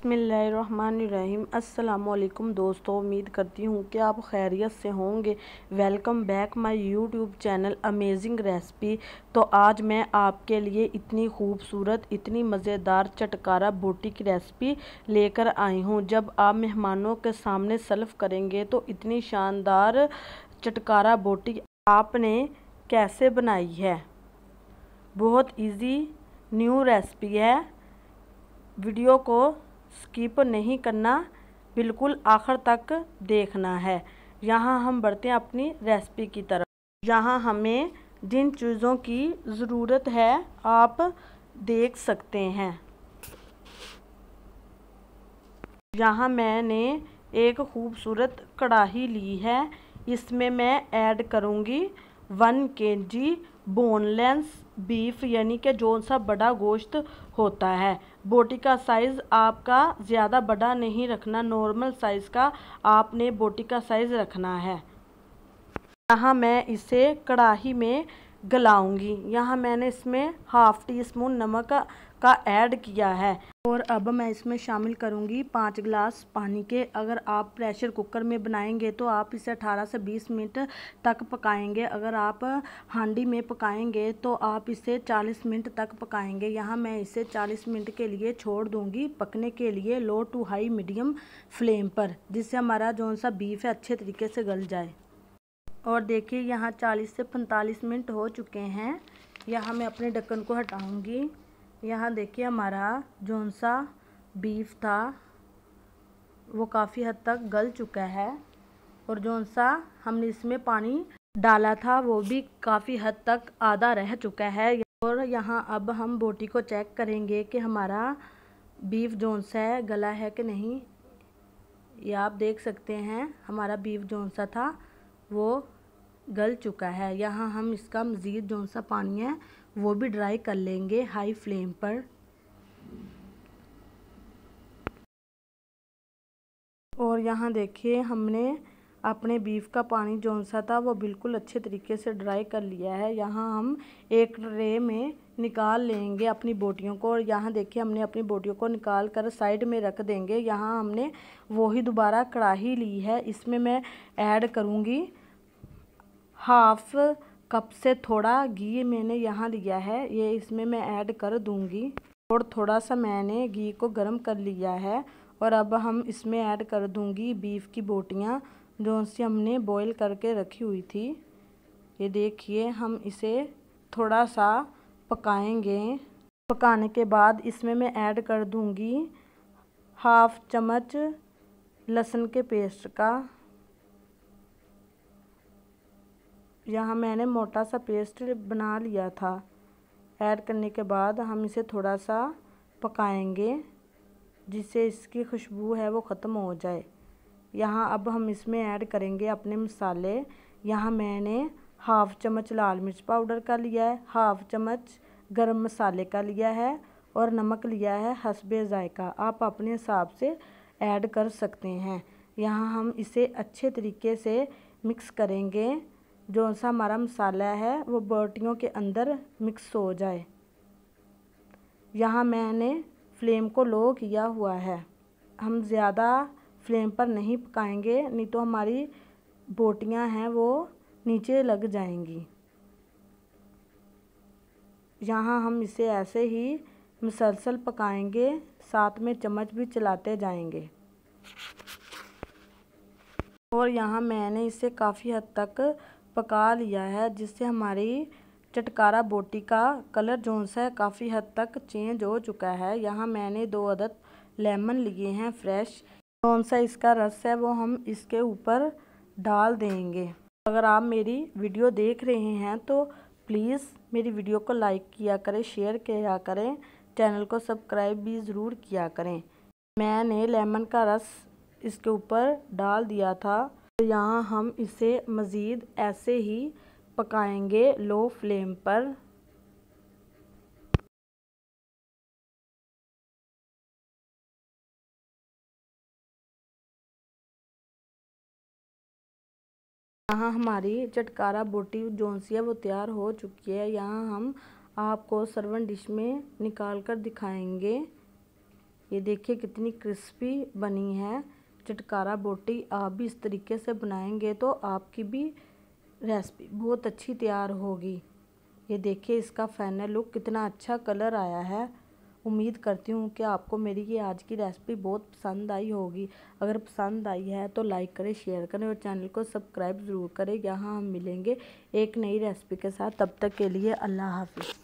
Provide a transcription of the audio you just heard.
बिस्मिल्लाहिर्रहमानिर्रहीम। अस्सलामुअलैकुम दोस्तों, उम्मीद करती हूँ कि आप खैरियत से होंगे। Welcome back my YouTube channel amazing recipe. तो आज मैं आपके लिए इतनी खूबसूरत, इतनी मज़ेदार चटकारा बोटी की रेसिपी लेकर आई हूँ। जब आप मेहमानों के सामने सर्व करेंगे तो इतनी शानदार चटकारा बोटी आपने कैसे बनाई है। बहुत इजी न्यू रेसिपी है। वीडियो को स्किप नहीं करना, बिल्कुल आखिर तक देखना है। यहाँ हम बढ़ते हैं अपनी रेसिपी की तरफ। यहाँ हमें जिन चीज़ों की ज़रूरत है आप देख सकते हैं। यहाँ मैंने एक खूबसूरत कढ़ाई ली है। इसमें मैं ऐड करूँगी 1 kg बोनलेस बीफ, यानी कि जो सा बड़ा गोश्त होता है। बोटी का साइज़ आपका ज़्यादा बड़ा नहीं रखना, नॉर्मल साइज़ का आपने बोटी का साइज़ रखना है। यहाँ मैं इसे कढ़ाई में गलाऊंगी। यहाँ मैंने इसमें हाफ़ टी स्पून नमक का ऐड किया है और अब मैं इसमें शामिल करूँगी 5 गिलास पानी के। अगर आप प्रेशर कुकर में बनाएंगे तो आप इसे 18 से 20 मिनट तक पकाएंगे। अगर आप हांडी में पकाएंगे तो आप इसे 40 मिनट तक पकाएंगे। यहाँ मैं इसे 40 मिनट के लिए छोड़ दूँगी पकने के लिए लो टू हाई मीडियम फ्लेम पर, जिससे हमारा जो सा बीफ है अच्छे तरीके से गल जाए। और देखिए यहाँ 40 से 45 मिनट हो चुके हैं। यहाँ मैं अपने ढक्कन को हटाऊँगी। यहाँ देखिए हमारा जो सा बीफ था वो काफ़ी हद तक गल चुका है और जो सा हमने इसमें पानी डाला था वो भी काफ़ी हद तक आधा रह चुका है। और यहाँ अब हम बोटी को चेक करेंगे कि हमारा बीफ जो सा है गला है कि नहीं। ये आप देख सकते हैं हमारा बीफ जो सा था वो गल चुका है। यहाँ हम इसका मज़ीद जो सा पानी है वो भी ड्राई कर लेंगे हाई फ्लेम पर। और यहाँ देखिए हमने अपने बीफ का पानी जो सा था वो बिल्कुल अच्छे तरीके से ड्राई कर लिया है। यहाँ हम एक ट्रे में निकाल लेंगे अपनी बोटियों को। और यहाँ देखिए हमने अपनी बोटियों को निकाल कर साइड में रख देंगे। यहाँ हमने वही दोबारा कढ़ाई ली है। इसमें मैं ऐड करूँगी हाफ़ कप से थोड़ा घी मैंने यहाँ लिया है, ये इसमें मैं ऐड कर दूँगी। और थोड़ा सा मैंने घी को गर्म कर लिया है और अब हम इसमें ऐड कर दूँगी बीफ की बोटियाँ जो सी हमने बॉईल करके रखी हुई थी। ये देखिए हम इसे थोड़ा सा पकाएंगे। पकाने के बाद इसमें मैं ऐड कर दूँगी हाफ़ चम्मच लहसुन के पेस्ट का। यहाँ मैंने मोटा सा पेस्ट बना लिया था। ऐड करने के बाद हम इसे थोड़ा सा पकाएंगे जिससे इसकी खुशबू है वो ख़त्म हो जाए। यहाँ अब हम इसमें ऐड करेंगे अपने मसाले। यहाँ मैंने हाफ़ चम्मच लाल मिर्च पाउडर का लिया है, हाफ़ चम्मच गरम मसाले का लिया है और नमक लिया है हस्बे ज़ायका। आप अपने हिसाब से ऐड कर सकते हैं। यहाँ हम इसे अच्छे तरीके से मिक्स करेंगे। जो सा हमारा मसाला है वो बोटियों के अंदर मिक्स हो जाए। यहाँ मैंने फ्लेम को लो किया हुआ है। हम ज़्यादा फ्लेम पर नहीं पकाएंगे, नहीं तो हमारी बोटियाँ हैं वो नीचे लग जाएंगी। यहाँ हम इसे ऐसे ही मुसलसल पकाएंगे, साथ में चम्मच भी चलाते जाएंगे। और यहाँ मैंने इसे काफ़ी हद तक पका लिया है जिससे हमारी चटकारा बोटी का कलर जो सा है काफ़ी हद तक चेंज हो चुका है। यहाँ मैंने 2 अदद लेमन लिए हैं फ्रेश। कौन सा इसका रस है वो हम इसके ऊपर डाल देंगे। अगर आप मेरी वीडियो देख रहे हैं तो प्लीज़ मेरी वीडियो को लाइक किया करें, शेयर किया करें, चैनल को सब्सक्राइब भी ज़रूर किया करें। मैंने लेमन का रस इसके ऊपर डाल दिया था। यहाँ हम इसे मज़ीद ऐसे ही पकाएंगे लो फ्लेम पर। यहाँ हमारी चटकारा बोटी जो सी है वो तैयार हो चुकी है। यहाँ हम आपको सर्विंग डिश में निकाल कर दिखाएंगे। ये देखिए कितनी क्रिस्पी बनी है चटकारा बोटी। आप भी इस तरीके से बनाएंगे तो आपकी भी रेसिपी बहुत अच्छी तैयार होगी। ये देखिए इसका फाइनल लुक कितना अच्छा कलर आया है। उम्मीद करती हूँ कि आपको मेरी ये आज की रेसिपी बहुत पसंद आई होगी। अगर पसंद आई है तो लाइक करें, शेयर करें और चैनल को सब्सक्राइब ज़रूर करें। यहाँ हम मिलेंगे एक नई रेसिपी के साथ। तब तक के लिए अल्लाह हाफिज़।